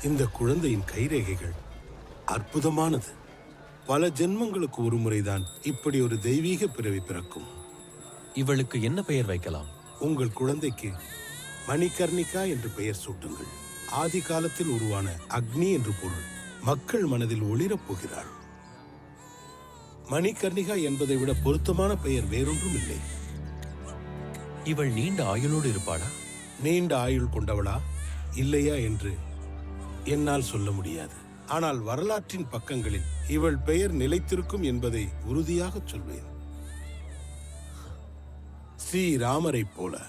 இந்த குழந்தையின் கைரேகைகள் அற்புதமானது. பல ஜென்மங்களுக்கு ஒரு முறைதான் இப்படி ஒரு தெய்வீக பிறவி பிறக்கும். இவளுக்கு என்ன பெயர் வைக்கலாம்? உங்கள் குழந்தைக்கு மணிகர்ணிகா என்று பெயர் சூட்டுங்கள். ஆதி காலத்தில் உருவான அக்னி என்று பொருள். மக்கள் மனதில் ஒளிரப் போகிறாள். மணிகர்ணிகா என்பதை விட பொருத்தமான பெயர் வேறொன்றும் இல்லை. இவள் நீண்ட ஆயுளோடு இருப்பாளா? நீண்ட ஆயுள் கொண்டவளா இல்லையா என்று என்னால் சொல்ல முடியாது. ஆனால் வரலாற்றின் பக்கங்களில் இவள் பெயர் நிலைத்திருக்கும் என்பதை உறுதியாக சொல்வேன். ஸ்ரீராமரைப் போல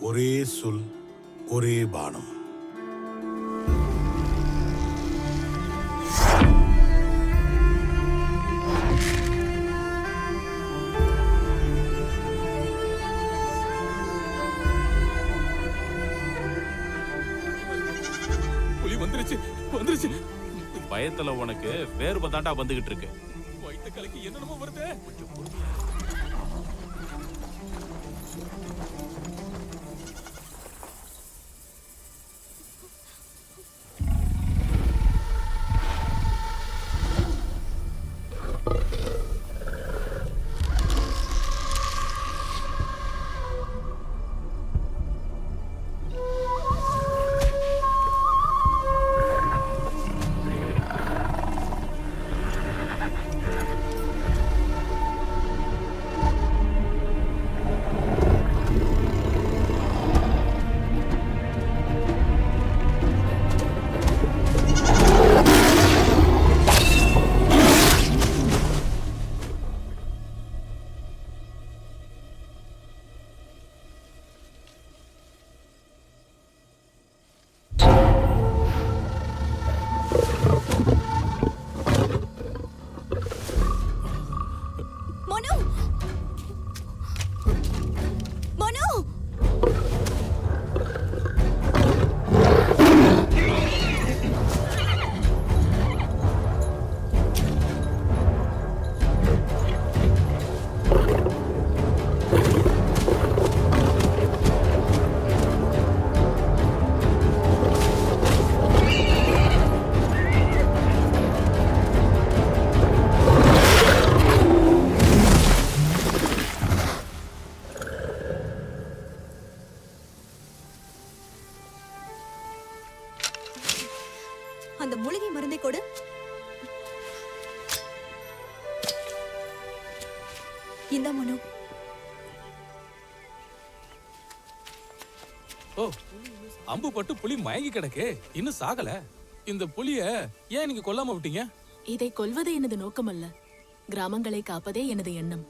ஒரே சொல், ஒரே பானம். வந்துருச்சு. பயத்துல உனக்கு வேர்வை தாண்டா வந்துகிட்டு இருக்கு. வயிற்று கலக்கி என்னென்னமோ வருது. அந்த மூலிகை மருந்தை கொடு. இந்த மனு. ஓ, அம்பு பட்டு புலி மயங்கி கிடக்கு, இன்னும் சாகல. இந்த புலிய ஏன் நீங்க கொல்லாம விட்டீங்க? இதை கொல்வது எனது நோக்கமல்ல, கிராமங்களை காப்பதே எனது எண்ணம்.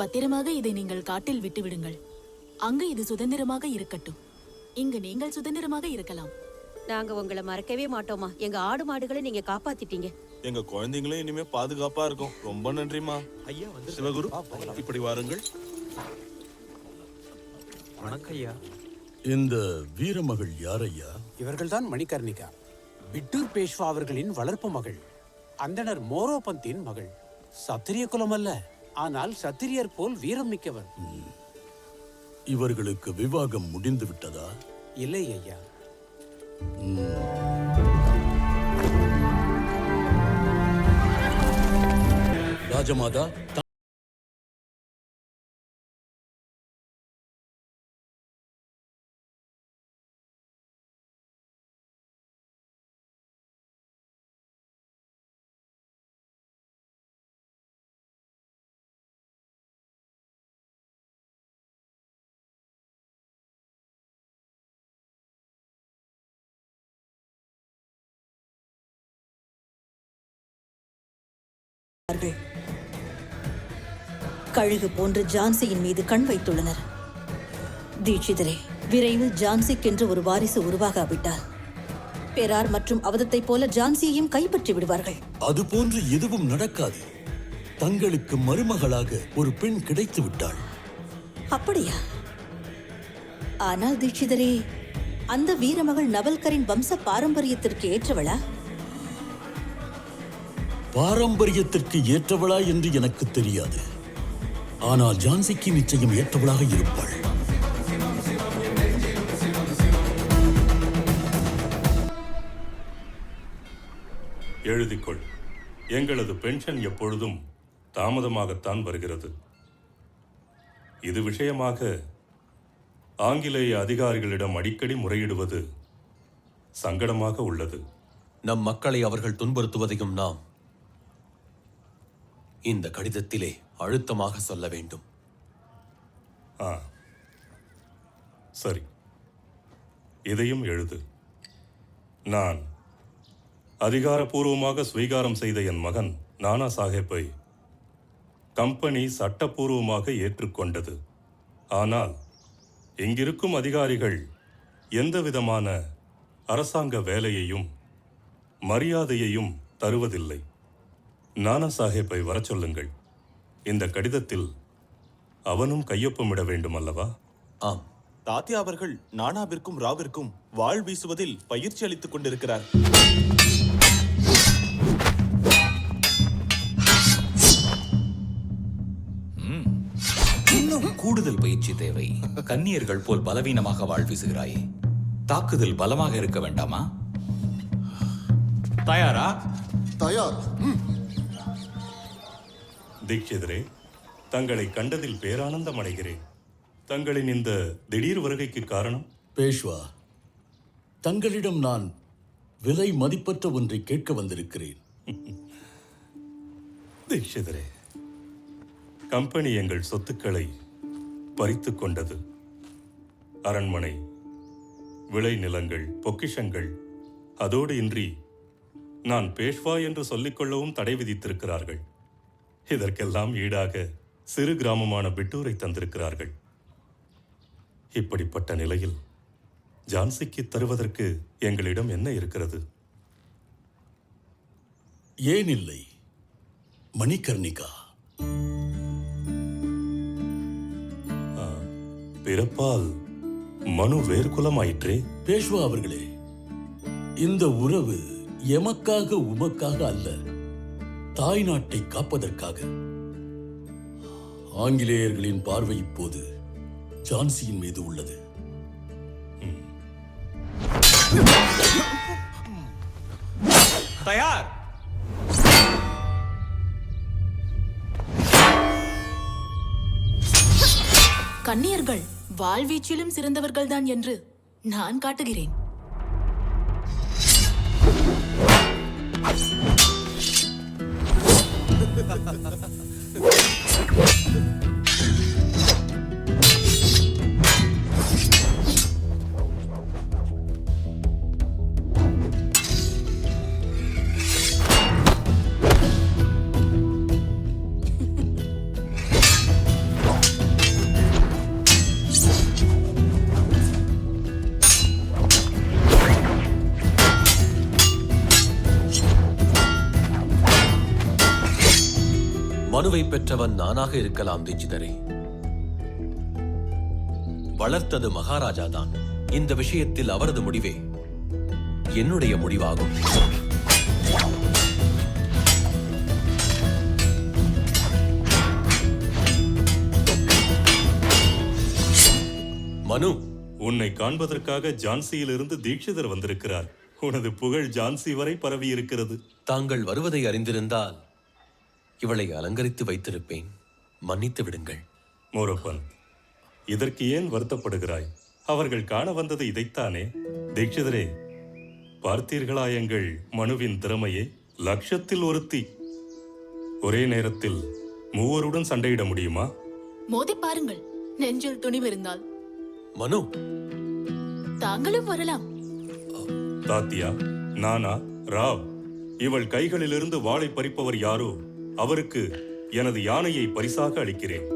பத்திரமாக இதை நீங்கள் காட்டில் விட்டு விடுங்கள். அங்கு இது சுதந்திரமாக இருக்கட்டும். இங்கு நீங்கள் சுதந்திரமாக இருக்கலாம். நாங்க உங்களை மறக்கவே மாட்டோமா. எங்க ஆடு மாடுகளை நீங்க காப்பாத்திட்டீங்க. எங்க குழந்தைங்களும் இனிமே பாதுகாப்பா இருக்கும். ரொம்ப நன்றிமா. ஐயா வந்து சிவகுரு, இப்படி வாருங்கள். வணக்கம் ஐயா. இந்த வீரமகள் யார் ஐயா? இவர்கள்தான் மணிகர்ணிகா, பிட்டூர் பேஷ்வா அவர்களின் வளர்ப்பு மகள். அந்தனர் மோரோபந்தின் மகள். சத்திரிய குலம் அல்ல, ஆனால் சத்திரியர் போல் வீரம் மிக்கவர். இவர்களுக்கு விவாகம் முடிந்து விட்டதா? இல்லை ஐயா. ராஜமாதா, கழுகு போன்று ஜான்சியின் மீது கண் வைத்துள்ளனர். தீட்சிதரே, விரைவில் ஜான்சிக்கென்று ஒரு வாரிசு உருவாகாவிட்டால் பெரார் மற்றும் அவதத்தை போல ஜான்சியையும் கைப்பற்றி விடுவார்கள். அது போன்று எதுவும் நடக்காது. தங்களுக்கு மருமகளாக ஒரு பெண் கிடைத்து விட்டாள். அப்படியா? ஆனால் தீட்சிதரே, அந்த வீரமகள் நவல்கரின் வம்ச பாரம்பரியத்திற்கு ஏற்றவளா? பாரம்பரியத்திற்கு ஏற்றவளா என்று எனக்கு தெரியாது. ஆனால் ஜான்சிக்கு நிச்சயம் ஏற்றவளாக இருப்பாள். எழுதிக்கொள். எங்களது பென்ஷன் எப்பொழுதும் தாமதமாகத்தான் வருகிறது. இது விஷயமாக ஆங்கிலேய அதிகாரிகளிடம் அடிக்கடி முறையிடுவது சங்கடமாக உள்ளது. நம் மக்களை அவர்கள் துன்புறுத்துவதையும் நாம் இந்த கடிதத்திலே அழுத்தமாக சொல்ல வேண்டும். சரி, இதையும் எழுது. நான் அதிகாரப்பூர்வமாக ஸ்வீகாரம் செய்த என் மகன் நானா சாஹேப்பை கம்பெனி சட்டப்பூர்வமாக ஏற்றுக்கொண்டது. ஆனால் இங்கிருக்கும் அதிகாரிகள் எந்தவிதமான அரசாங்க வேலையையும் மரியாதையையும் தருவதில்லை. நானா சாஹேப்பை வர சொல்லுங்கள். இந்த கடிதத்தில் அவனும் கையொப்பமிட வேண்டும் அல்லவா? ஆம். தாத்தியா அவர்கள் நானாவிற்கும் ராவிற்கும் வாழ் வீசுவதில் பயிற்சி அளித்துக் கொண்டிருக்கிறார். இன்னும் கூடுதல் பயிற்சி தேவை. கன்னியர்கள் போல் பலவீனமாக வாழ் வீசுகிறாயே, தாக்குதல் பலமாக இருக்க வேண்டாமா? தயாரா? தயார். தீட்சிதரே, தங்களை கண்டதில் பேரானந்தம் அடைகிறேன். தங்களின் இந்த திடீர் வருகைக்கு காரணம்? பேஷ்வா, தங்களிடம் நான் விலை மதிப்பற்ற ஒன்றை கேட்க வந்திருக்கிறேன். தீட்சிதரே, கம்பெனி எங்கள் சொத்துக்களை பறித்து கொண்டது. அரண்மனை, விளை நிலங்கள், பொக்கிஷங்கள், அதோடு இன்றி நான் பேஷ்வா என்று சொல்லிக்கொள்ளவும் தடை விதித்திருக்கிறார்கள். இதற்கெல்லாம் ஈடாக சிறு கிராமமான பிட்டூரை தந்திருக்கிறார்கள். இப்படிப்பட்ட நிலையில் ஜான்சிக்கு தருவதற்கு எங்களிடம் என்ன இருக்கிறது? ஏன் இல்லை மணிகர்ணிகா? பிறப்பால் மனு வேர்குலமாயிற்றே. பேஷ்வா அவர்களே, இந்த உறவு எமக்காக உமக்காக அல்ல, தாய் நாட்டை காப்பதற்காக. ஆங்கிலேயர்களின் பார்வை இப்போது ஜான்சியின் மீது உள்ளது. தயார். கன்னியர்கள் வாழ்வீச்சிலும் சிறந்தவர்கள்தான் என்று நான் காட்டுகிறேன். மனுவை பெற்றவன் நானாக இருக்கலாம் தீட்சிதரே. வளர்த்தது மகாராஜா தான். இந்த விஷயத்தில் அவரது முடிவே என்னுடைய முடிவாகும். மனு, உன்னை காண்பதற்காக ஜான்சியிலிருந்து தீட்சிதர் வந்திருக்கிறார். உனது புகழ் ஜான்சி வரை பரவி இருக்கிறது. தாங்கள் வருவதை அறிந்திருந்தால் இவளை அலங்கரித்து வைத்திருப்பேன். மன்னித்து விடுங்கள். மோரோப்பன், இதற்கு ஏன் வருத்தப்படுகிறாய்? அவர்கள் காண வந்தது இதைத்தானே. தீட்சிதரே, பார்த்தீர்களா எங்கள் மனுவின் திறமையே? லட்சத்தில் ஒருத்தி. ஒரே நேரத்தில் மூவருடன் சண்டையிட முடியுமா? மோதி பாருங்கள், நெஞ்சில் துணிவிருந்தால். மனு, தாங்களும் வரலாம். தாத்தியா, நானா, ராவ், இவள் கைகளிலிருந்து வாளை பறிப்பவர் யாரோ அவருக்கு எனது யானையை பரிசாக அளிக்கிறேன்.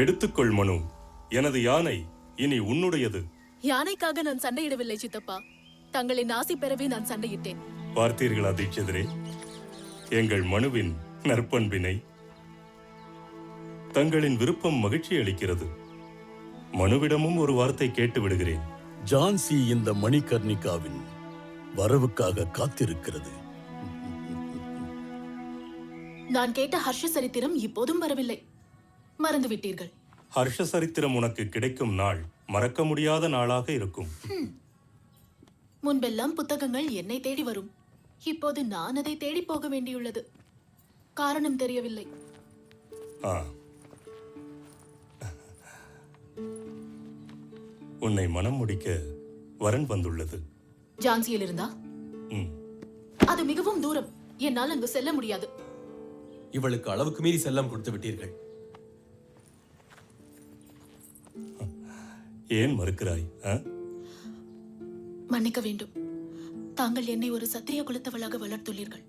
எடுத்துக்கொள் மனு. எனது யானை இனி உன்னுடையது. யானைக்காக நான் சண்டையிடவில்லை சித்தப்பா. தங்களின் ஆசி பெறவே நான் சண்டையிட்டேன். பார்த்தீர்களா தீட்சிதரே, எங்கள் மனுவின் நற்பண்பினை? தங்களின் விருப்பம் மகிழ்ச்சி அளிக்கிறது. மனுவிடமும் ஒரு வார்த்தை கேட்டு விடுகிறேன். ஜான்சி இந்த மணிகர்ணிகாவின் வரவுக்காக காத்திருக்கிறது. நான் கேட்ட ஹர்ஷ சரித்திரம் இப்போதும் வரவில்லை. மறந்து விட்டீர்கள். ஹர்ஷ சரித்திரம் உனக்கு கிடைக்கும் நாள் மறக்க முடியாத நாளாக இருக்கும். முன்பெல்லாம் புத்தகங்கள் என்னை தேடி வரும். இப்போது நான் அதை தேடி போக வேண்டியுள்ளது. காரணம் தெரியவில்லை. ஆ, உன்னை மனம் முடிக்க வரன் வந்துள்ளது. ஜான்சியில் இருந்தா? ம். அது மிகவும் தூரம். என்னால் அங்கு செல்ல முடியாது. இவளுக்கு அளவுக்கு மீறி செல்லம் கொடுத்து விட்டீர்கள். ஏன் மறுக்கிறாய்? மன்னிக்க வேண்டும். தாங்கள் என்னை ஒரு சத்திரிய குலத்தவளாக வளர்த்துள்ளீர்கள்.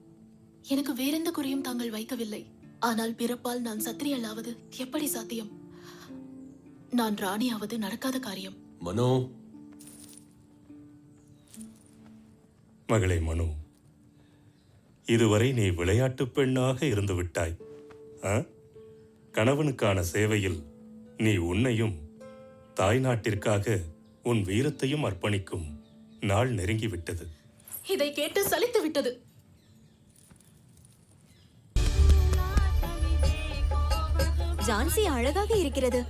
எனக்கு வேறெந்த குறையும் தாங்கள் வைக்கவில்லை. ஆனால் பிறப்பால் நான் சத்திரியல்லாவது எப்படி சாத்தியம்? நான் ராணியாவது நடக்காத காரியம். மனோ, மகளே மனு, இதுவரை நீ விளையாட்டு பெண்ணாக இருந்து விட்டாய். கணவனுக்கான சேவையில் நீ உன்னையும் தாய் நாட்டிற்காக உன் வீரத்தையும் அர்ப்பணிக்கும் நாள் நெருங்கிவிட்டது. இதை கேட்டு சலித்து விட்டது. ஜான்சி அழகாக இருக்கிறது.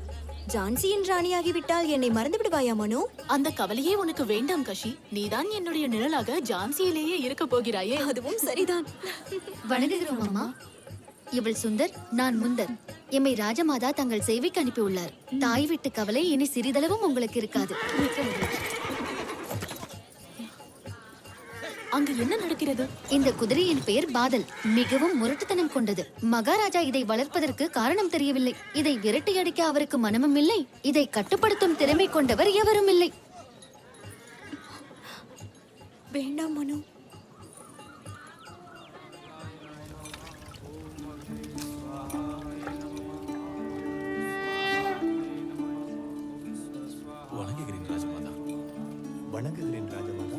ஜான்சியின் ராணியாகிவிட்டால் என்னை மறந்து விடுவாயா மனு? அந்த கவலையே உனக்கு வேண்டாம் கஷி. நீதான் என்னுடைய நிழலாக ஜான்சியிலேயே இருக்க போகிறாயே. அதுவும் சரிதான். வணங்குகிறோம் அம்மா. இவள் சுந்தர், நான் முந்தர். எம்மை ராஜமாதா தங்கள் சேவைக்கு அனுப்பியுள்ளார். தாய் விட்டு கவலை இனி சிறிதளவும் உங்களுக்கு இருக்காது. அங்கு என்ன நடக்கிறது? இந்த குதிரையின் பெயர் பாதல். மிகவும் முரட்டுத்தனம் கொண்டது. மகாராஜா இதை வளர்ப்பதற்கு காரணம் தெரியவில்லை. இதை விரட்டி அடிக்க அவருக்கு மனமும் இல்லை. இதை கட்டுப்படுத்தும் திறமை கொண்டவர் எவரும் இல்லை. வேண்டாம் மனு. வணங்குகிறேன் ராஜமாதா. வணங்குகிறேன் ராஜமாதா.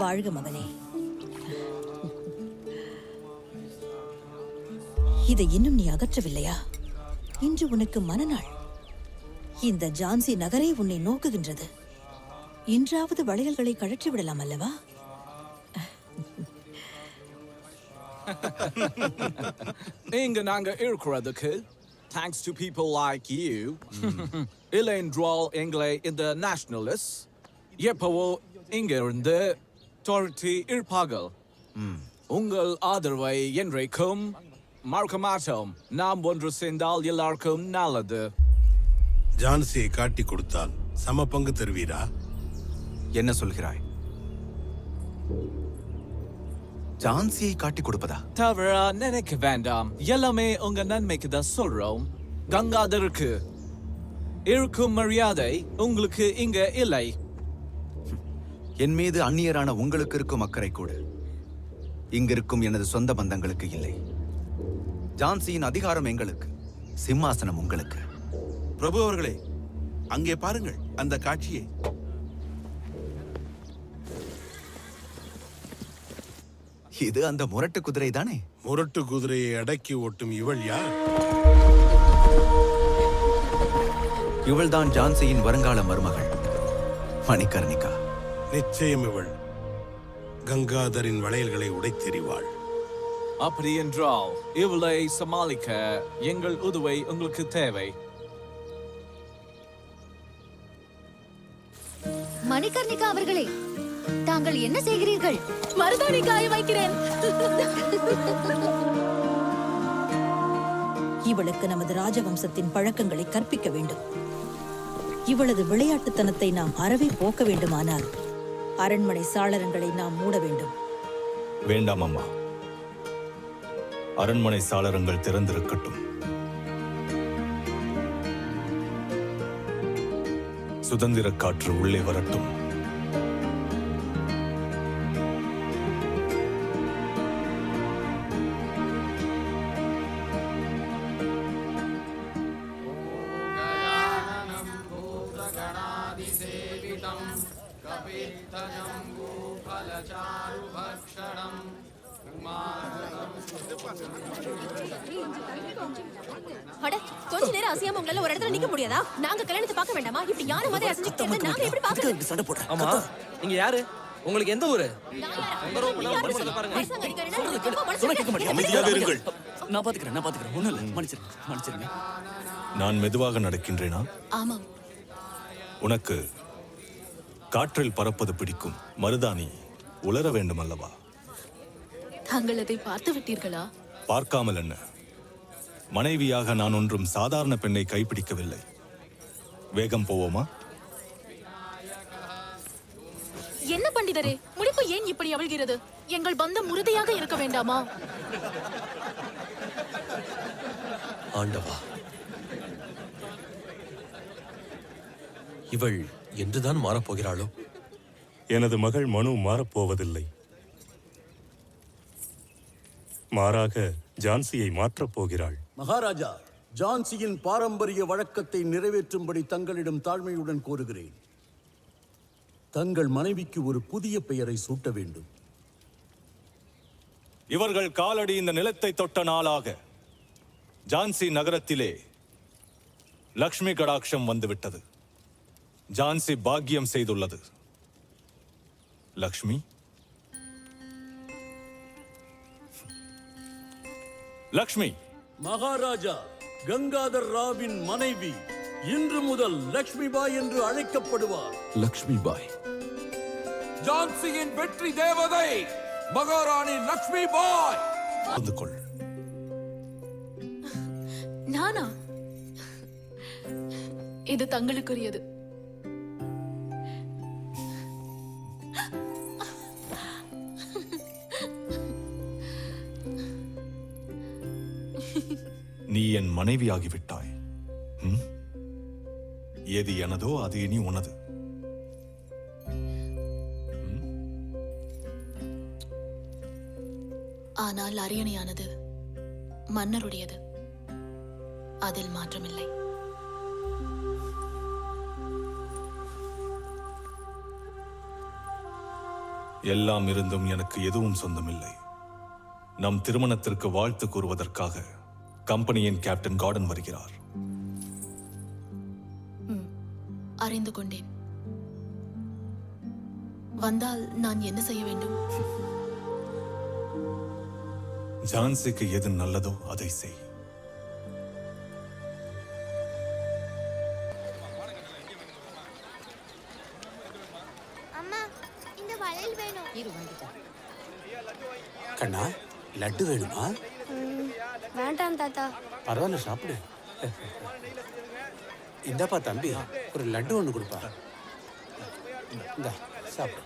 வாழ்க மகனே. இதை இன்னும் நீ அகற்றவில்லையா? இன்று உனக்கு மனநாள். இந்த ஜான்சி நகரே உன்னை நோக்குகின்றது. இன்றாவது வளையல்களை கழற்றி விடலாம் அல்லவா? இங்க நாங்க இருக்கிறதுக்கு thanks to people like you. இல்லைன்றால் எங்களை இந்த நேஷனலிஸ்ட் எப்பவோ இங்க இருந்து துரத்தி இருப்பார்கள். உங்கள் ஆதரவை என்றைக்கும் மறக்க மாட்டோம். நாம் ஒன்று சேர்ந்தால் எல்லாருக்கும் நல்லது. ஜான்சியை காட்டி கொடுத்தால் சம பங்கு தருவீரா? என்ன சொல்கிறாய்? ஜான்சியை காட்டி கொடுப்பதா? தவிர நினைக்க வேண்டாம். எல்லாமே உங்க நன்மைக்கு தான் சொல்றோம். கங்காதருக்கு இருக்கும் மரியாதை உங்களுக்கு இங்க இல்லை. என் மீது அந்நியரான உங்களுக்கு இருக்கும் அக்கறை கூட இங்கிருக்கும் எனது சொந்த பந்தங்களுக்கு இல்லை. ஜான்சியின் அதிகாரம் எங்களுக்கு, சிம்மாசனம் உங்களுக்கு. பிரபு அவர்களே, அங்கே பாருங்கள் அந்த காட்சியை. இது அந்த முரட்டு குதிரை தானே? முரட்டு குதிரையை அடக்கி ஓட்டும் இவள் யார்? இவள்தான் ஜான்சியின் வருங்கால மருமகள் மணிகர்ணிகா. நிச்சயம் இவள் கங்காதரின் வளையல்களை உடைத்தெறிவாள். அப்படி என்றால் இவளை சமாளிக்க எங்கள் உதவி உங்களுக்கு தேவை. மணிகர்ணிகா அவர்களே, தாங்கள் என்ன செய்கிறீர்கள்? மருதாணி காய வைக்கிறேன். இவளுக்கு நமது ராஜவம்சத்தின் பழக்கங்களை கற்பிக்க வேண்டும். இவளது விளையாட்டுத்தனத்தை நாம் அறவே போக்க வேண்டுமானால் அரண்மனை சாளரங்களை நாம் மூட வேண்டும். வேண்டாம் அம்மா, அரண்மனை சாளரங்கள் திறந்திருக்கட்டும். சுதந்திர காற்று உள்ளே வரட்டும். அட கொஞ்ச நேரம் அசையாம உங்களால ஒரு இடத்துல நிக்க முடியாதா? நாங்க கல்யாணத்தை பார்க்க வேண்டாமா? இப்படி யாரும் மாதிரி அசைஞ்சிட்டு இருந்தா நாங்க எப்படி பார்க்கறது? சண்டை போடுற. ஆமா, நீங்க யாரு? உங்களுக்கு எந்த ஊரு? அமைதியாக இருங்கள். நான் பாத்துக்கிறேன். ஒண்ணும் இல்ல. மன்னிச்சிருங்க. நான் மெதுவாக நடக்கின்றேனா? ஆமாம். உனக்கு காற்றில் பறப்பது பிடிக்கும். மருதாணி உலர வேண்டும் அல்லவா? தாங்கள் அதை பார்த்து விட்டீர்களா? பார்க்காமல் என்ன? மனைவியாக நான் ஒன்றும் சாதாரண பெண்ணை கைப்பிடிக்கவில்லை. வேகம் போவோமா? என்ன பண்டிதரே, முடிப்பு ஏன் இப்படி அவிழ்கிறது? எங்கள் பந்தம் உறுதியாக இருக்க வேண்டாமா? ஆண்டவா, இவள் என்றுதான் மாறப்போகிறாளோ? எனது மகள் மனு மாறப்போவதில்லை. மாறாக ஜான்சியை மாற்றப் போகிறாள். மகாராஜா, ஜான்சியின் பாரம்பரிய வழக்கத்தை நிறைவேற்றும்படி தங்களிடம் தாழ்மையுடன் கோருகிறேன். தங்கள் மனைவிக்கு ஒரு புதிய பெயரை சூட்ட வேண்டும். இவர்கள் காலடி இந்த நிலத்தை தொட்ட நாளாக ஜான்சி நகரத்திலே லக்ஷ்மி கடாட்சம் வந்துவிட்டது. ஜான்சி பாக்கியம் செய்துள்ளது. லக்ஷ்மி, லக்ஷ்மி. மகாராஜா, கங்காதர் ராவின் மனைவி இன்று முதல் லக்ஷ்மிபாய் என்று அழைக்கப்படுவார். லக்ஷ்மிபாய், ஜான்சியின் வெற்றி தேவதை மகாராணி லக்ஷ்மிபாய். வந்து கொள். நானா? இது தங்களுக்குரியது. நீ என் மனைவியாகிவிட்டாய். எது எனதோ அது இனி உனது. ஆனால் அரியணையானது மன்னருடையது. அதில் மாற்றமில்லை. எல்லாம் இருந்தும் எனக்கு எதுவும் சொந்தமில்லை. நம் திருமணத்திற்கு வாழ்த்து கூறுவதற்காக கம்பெனியின் கேப்டன் கார்டன் வருகிறார். அறிந்து கொண்டேன். வந்தால் நான் என்ன செய்ய வேண்டும்? ஜான்சிக்கு எது நல்லதோ அதை செய். அம்மா, இந்த வளையல் வேணும். இரு வந்துட்டேன். கண்ணா, லட்டு வேணுமா? வேண்டாம் தாத்தா. பரவாயில்ல, சாப்பிடு. இந்தாப்பா தம்பி, ஒரு லட்டு ஒண்ணு கொடுப்பா. இந்தா சாப்பிடு.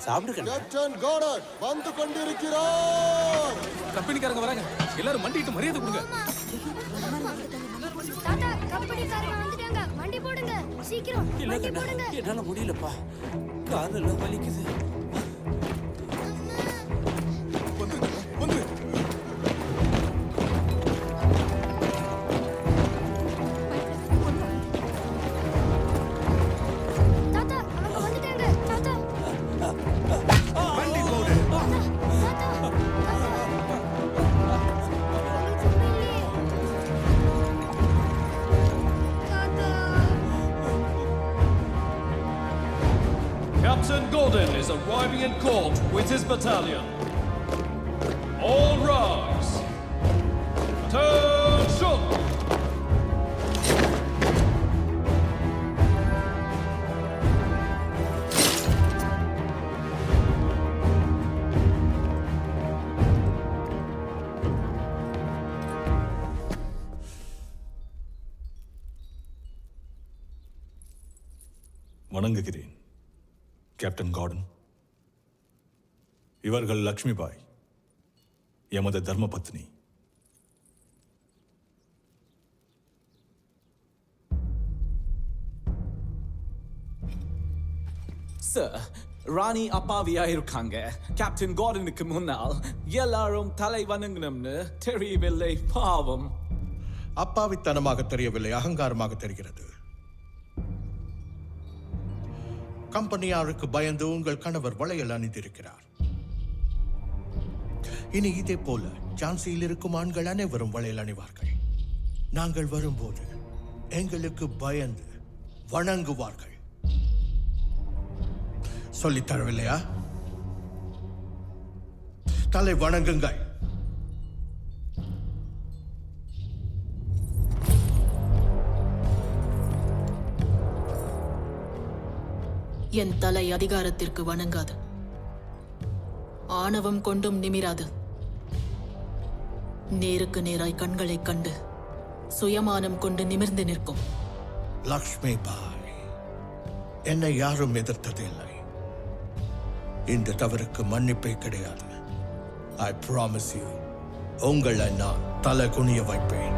சாப்பிடு கண்ணா. கேப்டன் கார்டன் வந்து கொண்டிருக்கிறார். கம்பெனிக்காரங்க வராங்க. எல்லாரும் மண்டிட்டு மரியாதை கொடுங்க. தாத்தா, கம்பெனிக்காரங்க வந்துட்டாங்க. வண்டி போடுங்க சீக்கிரம். இல்ல வண்டி கண்ணா, போடுங்க. என்னால முடியலப்பா. காதெல்லாம் வலிக்குது. தாத்தா, அவங்க வந்துட்டாங்க. தாத்தா, வண்டி போடு. Captain Gordon is arriving in court with his battalion. All rise. Attention! வணங்குகிறேன் கேப்டன் கார்டன். இவர்கள் லக்ஷ்மிபாய், எமது தர்மபத்னி. சார், ராணி அப்பாவியா இருக்காங்க. கேப்டன் கார்டனுக்கு முன்னால் எல்லாரும் தலை வணங்கணும்னு தெரியவில்லை. பாவம். அப்பாவித்தனமாக தெரியவில்லை, அகங்காரமாக தெரிகிறது. கம்பெனியாருக்கு பயந்து உங்கள் கணவர் வளையல் அணிந்திருக்கிறார். இனி இதே போல ஜான்சியில் இருக்கும் ஆண்கள் அனைவரும் வளையல் அணிவார்கள். நாங்கள் வரும்போது எங்களுக்கு பயந்து வணங்குவார்கள். சொல்லித் தரவில்லையா? தலை வணங்குங்கள். என் தலை அதிகாரத்திற்கு வணங்காது, ஆணவம் கொண்டும் நிமிராது. நேருக்கு நேராய் கண்களைக் கண்டு சுயமானம் கொண்டு நிமிர்ந்து நிற்கும். லக்ஷ்மி பாய், என்னை யாரும் எதிர்த்ததில்லை. இந்த தவறுக்கு மன்னிப்பே கிடையாது. I promise you, உங்களை நான் தலை குனிய வைப்பேன்.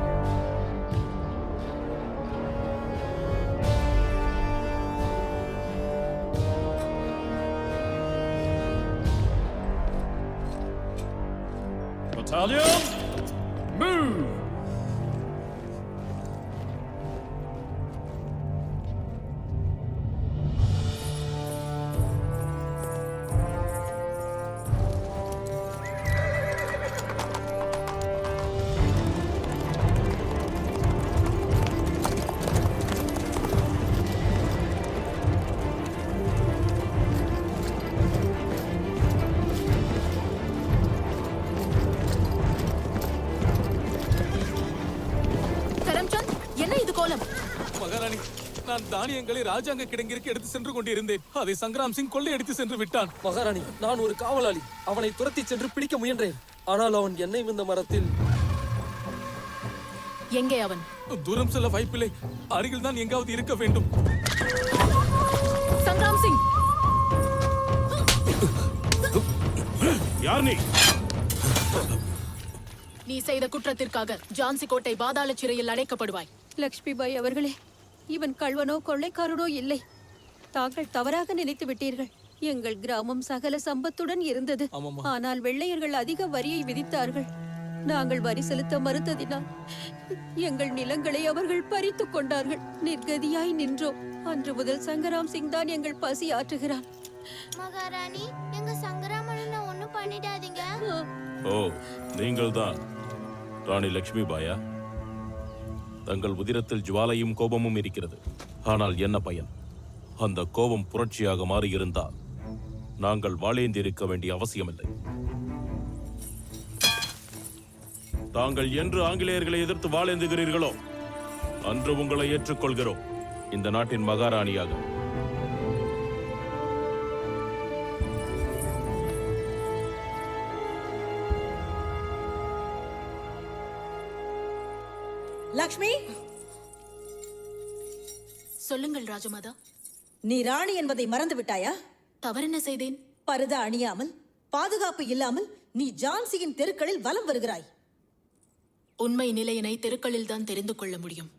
Battalion, move! கரம்சந்த், என்ன இது கோலம்? மகாராணி, நான் தானியங்களை ராஜாங்க கிடங்கிற்கு எடுத்து சென்று கொண்டிருந்தேன். அதை சங்கராம் சிங் கொள்ளையடித்து சென்று விட்டான். மகாராணி, நான் ஒரு காவலாளி. அவனை துரத்தி சென்று பிடிக்க முயன்றேன். ஆனால் அவன் என்னை இந்த மரத்தில். எங்கே அவன்? தூரம் செல்ல வாய்ப்பில்லை. அருகில் தான் எங்காவது இருக்க வேண்டும். சங்கராம் சிங், யார் நீ? நீ செய்த குற்றத்திற்காக ஜான்சி கோட்டை பாதாள சிறையில் அடைக்கப்படுவாய். லக்ஷ்மி பாய் அவர்களே, இவன் கள்வனோ கொள்ளைக்காரனோ இல்லை. தாங்கள் தவறாக நினைத்து விட்டீர்கள். எங்கள் கிராமம் சகல சம்பத்துடன் இருந்தது. ஆனால் வெள்ளையர்கள் அதிக வரியை விதித்தார்கள். நாங்கள் வரி செலுத்த மறுத்ததினால் எங்கள் நிலங்களை அவர்கள் பறித்துக் கொண்டார்கள். நிர்கதியாய் நின்றோம். அன்று முதல் சங்கராம் சிங் தான் எங்கள் பசி ஆற்றுகிறான். மகாராணி, எங்க சங்கராமனை ஒண்ணும் பண்ணிடாதீங்க. ஓ, நீங்கள் தான் ராணி லக்ஷ்மி பாயா? தங்கள் உதிரத்தில் ஜுவாலையும் கோபமும் இருக்கிறது. ஆனால் என்ன பயன்? அந்த கோபம் புரட்சியாக மாறியிருந்தால் நாங்கள் வாழேந்திருக்க வேண்டிய அவசியமில்லை. தாங்கள் என்று ஆங்கிலேயர்களை எதிர்த்து வாழேந்துகிறீர்களோ அன்று உங்களை ஏற்றுக்கொள்கிறோம் இந்த நாட்டின் மகாராணியாக. லக்ஷ்மி, சொல்லுங்கள் ராஜமாதா. நீ ராணி என்பதை மறந்து விட்டாயா? தவறென்ன செய்தேன்? பருதா அணியாமல், பாதுகாப்பு இல்லாமல் நீ ஜான்சியின் தெருக்களில் வலம் வருகிறாய். உண்மை நிலையினை தெருக்களில் தான் தெரிந்து கொள்ள முடியும்.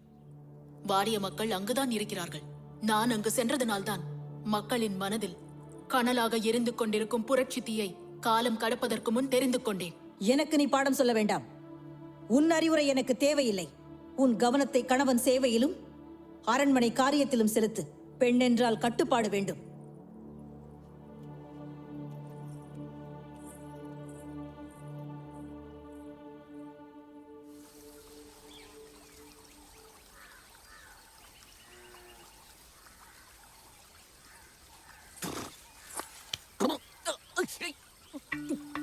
வாரிய மக்கள் அங்குதான் இருக்கிறார்கள். நான் அங்கு சென்றதனால்தான் மக்களின் மனதில் கனலாக எரிந்து கொண்டிருக்கும் புரட்சி தீயை காலம் கடப்பதற்கு முன் தெரிந்து கொண்டேன். எனக்கு நீ பாடம் சொல்ல வேண்டாம். உன் அறிவுரை எனக்கு தேவையில்லை. உன் கவனத்தை கணவன் சேவையிலும் அரண்மனை காரியத்திலும் செலுத்து. பெண் என்றால் கட்டுப்பாடு வேண்டும்.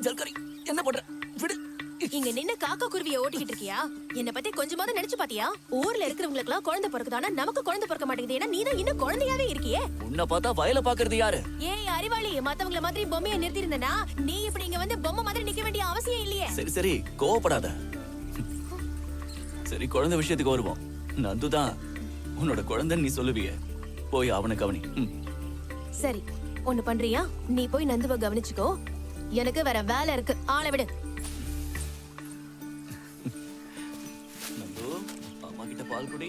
ஜல்கரி, என்ன பண்ற? விடு. இங்க நின்னு காக்கா குருவியை ஓட்டிக்கிட்டு இருக்கியா? என்ன பத்தி கொஞ்சமாவது நினைச்சு பாத்தியா? ஊர்ல இருக்கிறவங்களுக்கு எல்லாம் குழந்தை பிறக்குதானா, நமக்கு குழந்தை பிறக்க மாட்டேங்குது. ஏன்னா நீதான் இன்னும் குழந்தையாவே இருக்கியே. உன்னை பார்த்தா வயல பாக்குறது யாரு? ஏய் அறிவாளி, மத்தவங்கள மாதிரி பொம்மையை நிறுத்தி இருந்தனா நீ இப்படி இங்க வந்து பொம்மை மாதிரி நிக்க வேண்டிய அவசியம் இல்லையே. சரி சரி, கோவப்படாத. சரி, குழந்தை விஷயத்துக்கு வருவோம். நந்து தான் உன்னோட குழந்தைன்னு நீ சொல்லுவியே. போய் அவனை கவனி. சரி, ஒண்ணு பண்றியா? நீ போய் நந்துவ கவனிச்சுக்கோ. எனக்கு வேற வேலை இருக்கு. ஆளை விடு. நந்து, அம்மா கிட்ட பால் குடி.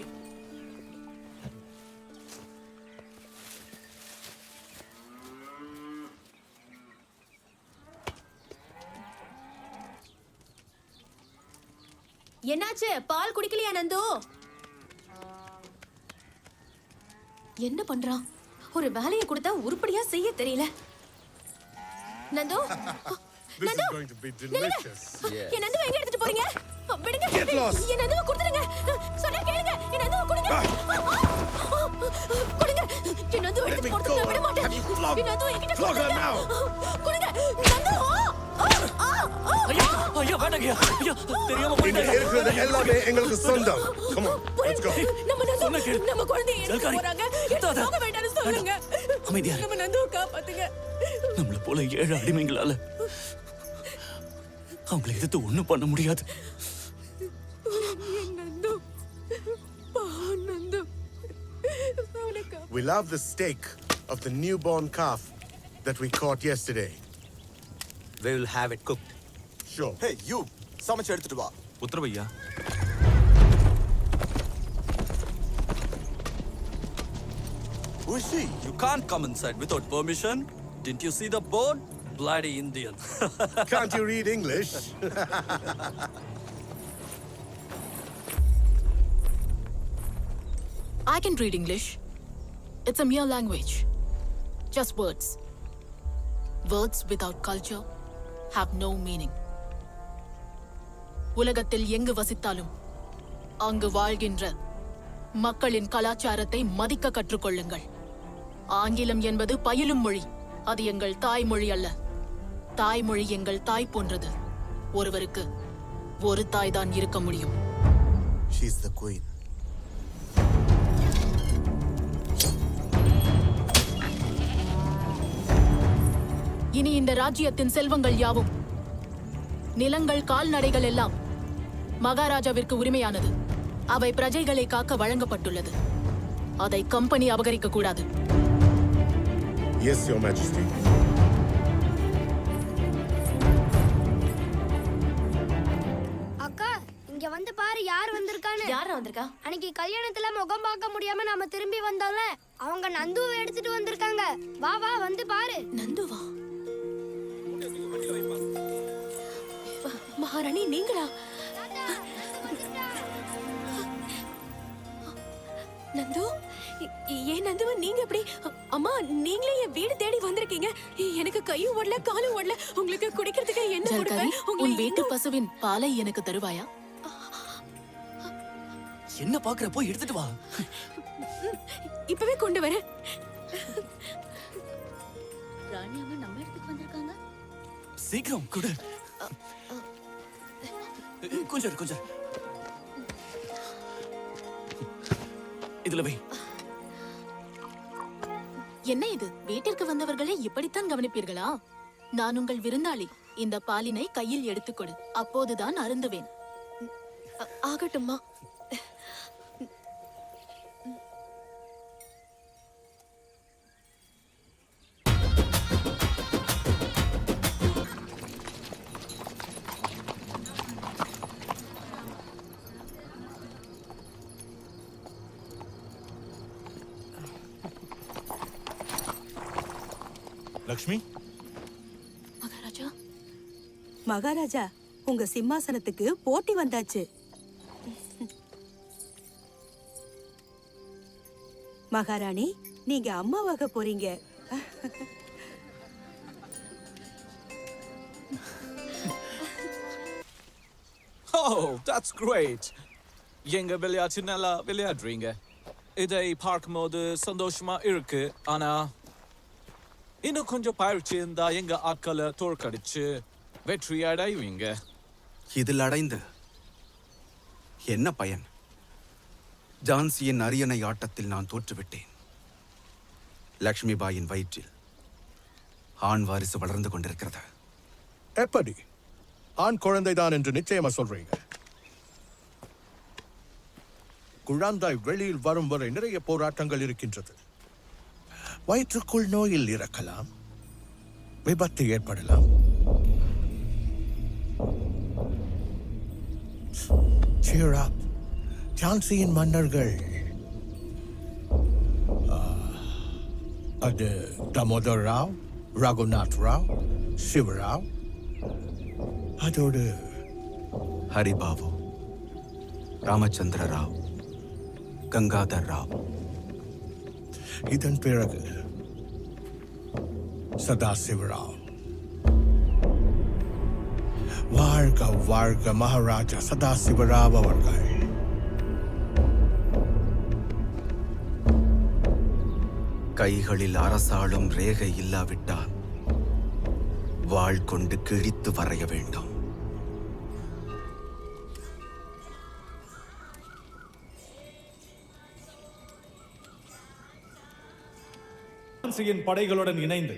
என்னாச்சு? பால் குடிக்கலையா நந்து? என்ன பண்றான்? ஒரு வேலையை கொடுத்தா உருப்படியா செய்ய தெரியல. Nandu, This is going to be delicious. என் நந்துவை எங்க எடுத்துட்டு போறீங்க? விடுங்க. Get lost. என் நந்துவை கொடுத்துடுங்க. சொன்னா கேளுங்க. என் நந்துவை கொடுங்க. கொடுங்க. என் நந்துவை எடுத்து போறதுக்கு நான் விட மாட்டேன். என் நந்துவை என்கிட்ட கொடுங்க. கொடுங்க. நந்து. ஐயா வேண்டாங்க. ஐயா தெரியாம இங்க போயிட்டாங்க. இருக்கிறது எல்லாமே எங்களுக்கு சொந்தம். Come on, let's go. நம்ம நந்து நம்ம குழந்தையை எடுத்து போறாங்க. போக வேண்டாம்னு சொல்லுங்க. அமைதியா நம்ம நந்துவை காப்பாத்துங்க. நம்மள போல 7 அடிமைங்களால அவங்களை எதிர்த்து ஒண்ணும் பண்ண முடியாது. We love the steak of the newborn calf that we caught yesterday. We will have it cooked. Sure. Hey, you! சமைச்சு எடுத்துட்டு வா. உத்தரவையா? Who is she? You can't come inside without permission. Didn't you see the board? Bloody Indian. Can't you read English? I can read English. It's a mere language. Just words. Words without culture have no meaning. உலகத்தில் எங்கு வசித்தாலும் அங்கு வாழ்கின்ற மக்களின் கலாச்சாரத்தை மதிக்க கற்றுக்கொள்ளுங்கள். ஆங்கிலம் என்பது பயிலும் மொழி. அது எங்கள் தாய்மொழி அல்ல. தாய்மொழி எங்கள் தாய் போன்றது. ஒருவருக்கு ஒரு தாய் தான் இருக்க முடியும். She's the queen. இனி இந்த ராஜ்யத்தின் செல்வங்கள் யாவும், நிலங்கள், கால்நடைகள் எல்லாம் மகாராஜாவிற்கு உரிமையானது. அவை பிரஜைகளை காக்க வழங்கப்பட்டுள்ளது. அதை கம்பெனி அபகரிக்க கூடாது. Yes, Your Majesty. அக்கா இங்க வந்து பாரு யார் வந்திருக்கான்னு. யார் வந்திருக்கா? அன்னைக்கு கல்யாணத்துல முகம் பார்க்க முடியாம நாம திரும்பி வந்தோம்ல, அவங்க நந்துவை எடுத்துட்டு வந்திருக்காங்க. வா வா வந்து பாரு. நந்துவா? மகாராணி நீங்களா? நந்து, ஏன் நந்துவ நீங்க எப்படி? அம்மா நீங்களே என் வீடு தேடி வந்திருக்கீங்க. எனக்கு கையும் ஓடல காலும் ஓடல. உங்களுக்கு குடிக்கிறதுக்கு என்ன கொடுப்பேன்? உன் வீட்டு பசுவின் பாலை எனக்கு தருவாயா? என்ன பாக்குற? போய் எடுத்துட்டு வா. இப்பவே கொண்டு வரேன். ராணி அம்மா நம்ம இடத்துக்கு வந்திருக்காங்க. சீக்கிரம் கொடு. கொஞ்சம் இதுல வை. என்ன இது? வீட்டிற்கு வந்தவர்களை இப்படித்தான் கவனிப்பீர்களா? நான் உங்கள் விருந்தாளி. இந்த பாலினை கையில் எடுத்துக்கொடு. அப்போதுதான் அருந்துவேன். ஆகட்டும்மா. லக்ஷ்மி, மகாராஜா, மகாராஜா உங்க சிம்மாசனத்துக்கு போட்டி வந்தாச்சு. மகாராணி நீங்க அம்மாவாக போறீங்க. Oh, that's great. எங்க விளையாட்டு நல்லா விளையாடுறீங்க. இதை பார்க்கும்போது சந்தோஷமா இருக்கு. ஆனா இன்னும் கொஞ்சம் பயிற்சி இருந்தா எங்க ஆட்களை தோற்கடிச்சு வெற்றி அடைவீங்க. இதில் அடைந்து என்ன பயன்? ஜான்சியின் அரியணை ஆட்டத்தில் நான் தோற்றுவிட்டேன். லக்ஷ்மி பாயின் வயிற்றில் ஆண் வாரிசு வளர்ந்து கொண்டிருக்கிறது. எப்படி? ஆண் குழந்தைதான் என்று நிச்சயமா சொல்றீங்க? குழந்தை வெளியில் வரும் வரை நிறைய போராட்டங்கள் இருக்கின்றது. வயிற்றுக்குள் நோயில் இறக்கலாம், விபத்து ஏற்படலாம். Cheer up. ஜான்சியின் மன்னர்கள் அது தாமோதர் ராவ், ரகுநாத் ராவ், சிவராவ், அதோடு ஹரிபாபு, ராமச்சந்திர ராவ், கங்காதர் ராவ். இதன் பிறகு சதாசிவராவ். வாழ்க வாழ்க மகாராஜா சதாசிவராவ் அவர்கள். கைகளில் அரசாளும் ரேகை இல்லாவிட்டால் வாள் கொண்டு கிழித்து வரைய வேண்டும். ஜான்சியின் படைகளுடன் இணைந்து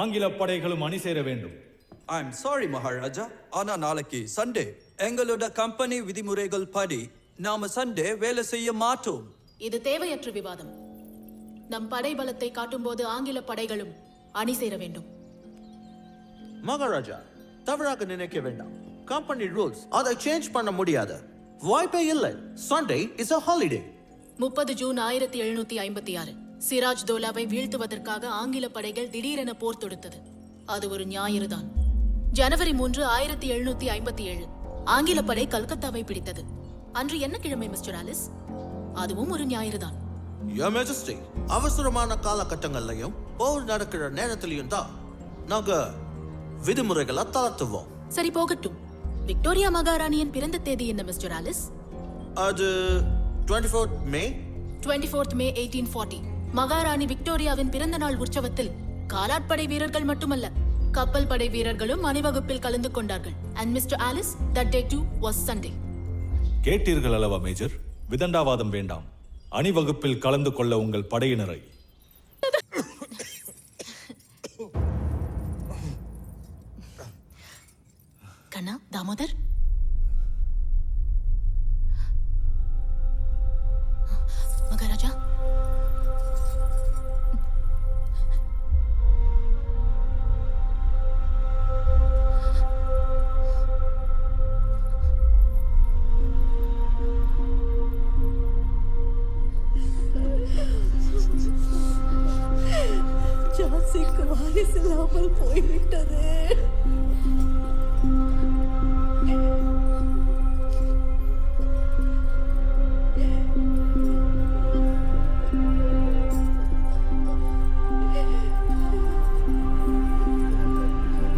ஆங்கில படைகளும் அணி சேர வேண்டும். ஐ எம் சாரி மகாராஜா, ஆனா நாளைக்கு சண்டே. எங்களோட கம்பெனி விதிமுறைகள் படி நாம சண்டே வேலை செய்ய மாட்டோம். இது தேவையற்ற விவாதம். நம் படை பலத்தை காட்டும்போது ஆங்கில படைகளும் அணி சேர வேண்டும். மகாராஜா, தவறாக நினைக்க வேண்டாம். கம்பெனி ரூல்ஸ் அதை சேஞ்ச் பண்ண முடியாது. வாய்ப்பே இல்லை. Sunday is a holiday. 30 June 1756 Siraj தோலாவை வீழ்த்துவதற்காக ஆங்கில படைகள் திடீரென போர் தொடுத்தது. அது ஒரு ஞாயிறுதான். ஜனவரி 3, 1757 ஆங்கில படை கல்கத்தாவை பிடித்தது. அன்று என்ன கிழமை மிஸ்டர் ஆலிஸ்? அதுவும் ஒரு ஞாயிறுதான். Your Majesty, அவசரமான காலகட்டங்கள்லையும் போர் நடக்கிற நேரத்திலையும் தான் நாங்க விதிமுறைகளை தளர்த்துவோம். சரி, போகட்டும். விக்டோரியா மகாராணியின் பிறந்த தேதி என்ன மிஸ்டர் ஆலிஸ்? அது 24th May 1840. மகாராணி விக்டோரியாவின் பிறந்த நாள் உற்சவத்தில் காலாட்படை வீரர்கள் மட்டுமல்ல, கப்பல் படை வீரர்களும் அணிவகுப்பில் கலந்து கொண்டார்கள். And Mr. Alice, that day too was Sunday. கேட்டீர்கள் அல்லவா மேஜர்? விதண்டாவாதம் வேண்டாம். அணிவகுப்பில் கலந்து கொள்ள உங்கள் படையினரை கண்ணா, தாமோதர், மகாராஜா, ஜான்சிக்கு வாரிசு இல்லாமல் போய்விட்டது.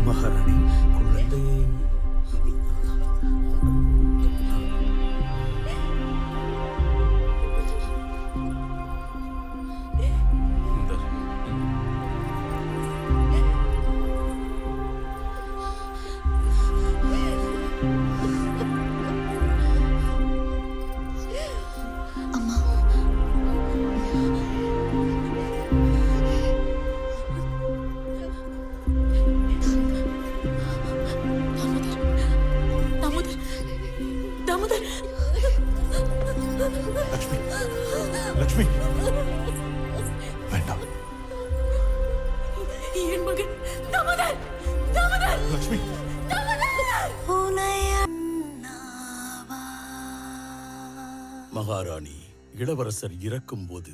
மகாராணி, குழந்தையை லட்சுமி, வேண்டாம். என் மகன் தாமோதர், தாமோதர், லட்சுமி, மகாராணி, இளவரசர் இறக்கும்போது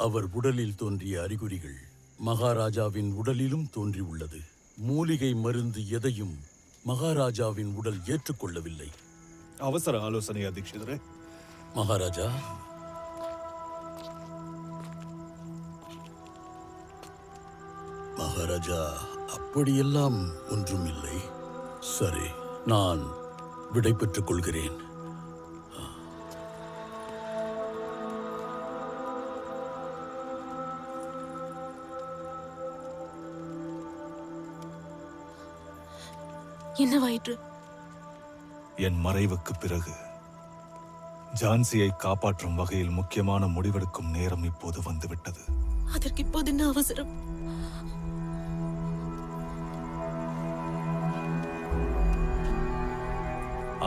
அவர் உடலில் தோன்றிய அறிகுறிகள் மகாராஜாவின் உடலிலும் தோன்றியுள்ளது. மூலிகை மருந்து எதையும் மகாராஜாவின் உடல் ஏற்றுக்கொள்ளவில்லை. அவசர ஆலோசனை அதீட்சிதரே. மகாராஜா, மகாராஜா, அப்படியெல்லாம் ஒன்றும் இல்லை. சரி, நான் விடை பெற்றுக் கொள்கிறேன். என்னவாயிற்று? என் மறைவுக்கு பிறகு ஜான்சியை காப்பாற்றும் வகையில் முக்கியமான முடிவெடுக்கும் நேரம் இப்போது வந்துவிட்டது. அதற்கு இப்போது என்ன அவசரம்?